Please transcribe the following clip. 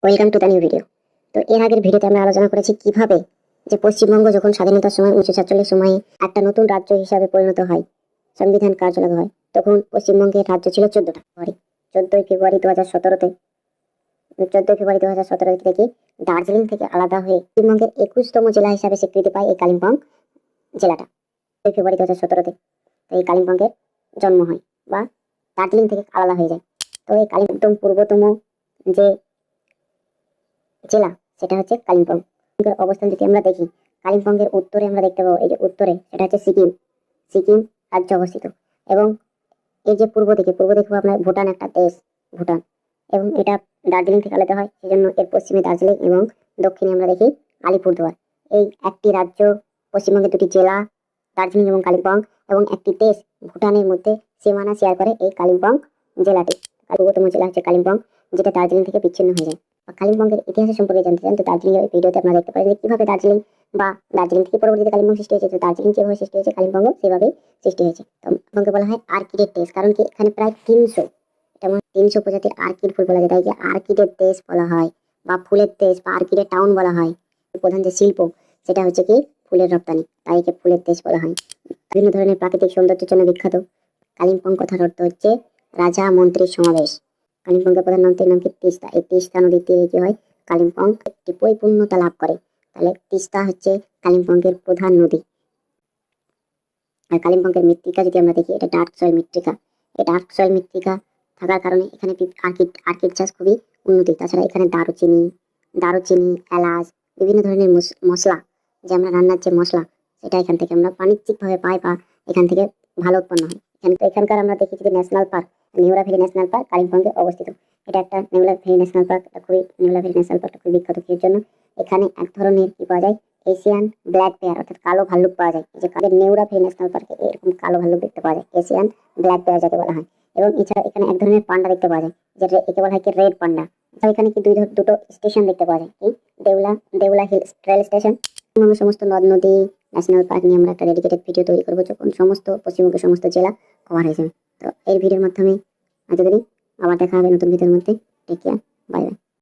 Welcome to the new video. তো এর আগের ভিডিওতে আমরা আলোচনা করেছি কিভাবে যে পশ্চিমবঙ্গ যখন স্বাধীনতার সময় 1947 সময়ে একটা নতুন রাজ্য হিসাবে পরিণত হয়, সংবিধান কার্যকর হয়, তখন পশ্চিমবঙ্গের রাজ্য ছিল 14টা। 14ই ফেব্রুয়ারি 2017-তে 14ই ফেব্রুয়ারি 2017 থেকে দার্জিলিং থেকে আলাদা হয়ে পশ্চিমবঙ্গের 21তম জেলা হিসাবে স্বীকৃতি পায় এই কালিম্পং জেলাটা। 14ই ফেব্রুয়ারি 2017-তে এই কালিম্পংয়ের জন্ম হয় বা দার্জিলিং থেকে আলাদা হয়ে যায়। তো এই কালিম্পং পূর্বতম যে জেলা সেটা হচ্ছে কালিম্পং। অবস্থান যদি আমরা দেখি, কালিম্পংয়ের উত্তরে আমরা দেখতে পাবো, এই যে উত্তরে সেটা হচ্ছে সিকিম রাজ্য অবস্থিত। এবং এই যে পূর্ব দিকে পাবো আমরা ভুটান, একটা দেশ ভুটান। এবং এটা দার্জিলিং থেকে আলাদা হয়, সেই জন্য এর পশ্চিমে দার্জিলিং এবং দক্ষিণে আমরা দেখি আলিপুরদুয়ার। এই একটি রাজ্য, পশ্চিমবঙ্গের দুটি জেলা দার্জিলিং এবং কালিম্পং, এবং একটি দেশ ভুটানের মধ্যে সীমানা শেয়ার করে এই কালিম্পং জেলাটি। পূর্বতম জেলা হচ্ছে কালিম্পং, যেটা দার্জিলিং থেকে বিচ্ছিন্ন হয়ে যায়। কালিম্পংয়ের ইতিহাস সম্পর্কে জানতে চান তো দার্জিলিং এর ভিডিওতে আপনারা দেখতে পারেন যে কিভাবে দার্জিলিং থেকে পরবর্তীতে কালিম্পং সৃষ্টি হয়েছে। তো দার্জিলিং যেভাবে সৃষ্টি হয়েছে, কালিম্পং সেভাবেই সৃষ্টি হয়েছে। তো কালিম্পংকে বলা হয় আর্কিডের দেশ, কারণ কি এখানে প্রায় 300 প্রজাতির আর্কিড ফুল বলা যায়, তাই আর্কিডের দেশ বলা হয়, বা ফুলের দেশ বা আর্কিডের টাউন বলা হয়। প্রধান যে শিল্প সেটা হচ্ছে কি ফুলের রপ্তানি, তাই একে ফুলের দেশ বলা হয়। বিভিন্ন ধরনের প্রাকৃতিক সৌন্দর্যের জন্য বিখ্যাত। কালিম্পং কথার অর্থ হচ্ছে রাজা মন্ত্রীর সমাবেশ। কালিম্পংয়ের প্রধান নদীর নাম কি তিস্তা। এই তিস্তা নদীর তীরে কি হয়, কালিম্পং একটি পরিপূর্ণতা লাভ করে। তাহলে তিস্তা হচ্ছে কালিম্পংয়ের প্রধান নদী। আর কালিম্পংয়ের মৃত্তিকা যদি আমরা দেখি, এটা ডার্ক সয়েল মৃত্তিকা। এই ডার্ক সয়েল মৃত্তিকা থাকার কারণে এখানে আর্কিড চাষ খুবই উন্নতি। তাছাড়া এখানে দারুচিনি, এলাচ, বিভিন্ন ধরনের মশলা, যে আমরা রান্নার যে মশলা, সেটা এখান থেকে আমরা বাণিজ্যিকভাবে পাই বা এখান থেকে ভালো উৎপন্ন হয়। এখানকার আমরা দেখি যদি national park, Neora valley national park কালিম্পংয়ে অবস্থিত। এটা একটা নেউরা ভ্যালি ন্যাশনাল পার্ক, খুবই বিখ্যাত এর জন্য। এখানে এক ধরনের কি পাওয়া যায়, এশিয়ান ব্ল্যাক বেয়ার অর্থাৎ কালো ভাল্লুক পাওয়া যায়। এই যে নেউরা ভ্যালি ন্যাশনাল পার্কে এরকম কালো ভাল্লুক দেখতে পাওয়া যায়, এশিয়ান ব্ল্যাক বেয়ার যাকে বলা হয়। এবং এছাড়া এখানে এক ধরনের পান্ডা দেখতে পাওয়া যায়, যেটা একে বলা হয় কি রেড পান্ডা। এখানে কি দুটো স্টেশন দেখতে পাওয়া যায়, এই দেউলা হিল রেল স্টেশন। সমস্ত নদ নদী ন্যাশনাল পার্ক নিয়ে আমরা একটা ডেডিকেটেড ভিডিও তৈরি করবো, যখন পশ্চিমবঙ্গের সমস্ত জেলা কভার হয়ে যাবে। তো এই ভিডিওর মাধ্যমে আজকে আবার দেখা হবে নতুন ভিডিওর মধ্যে। Take care, bye by.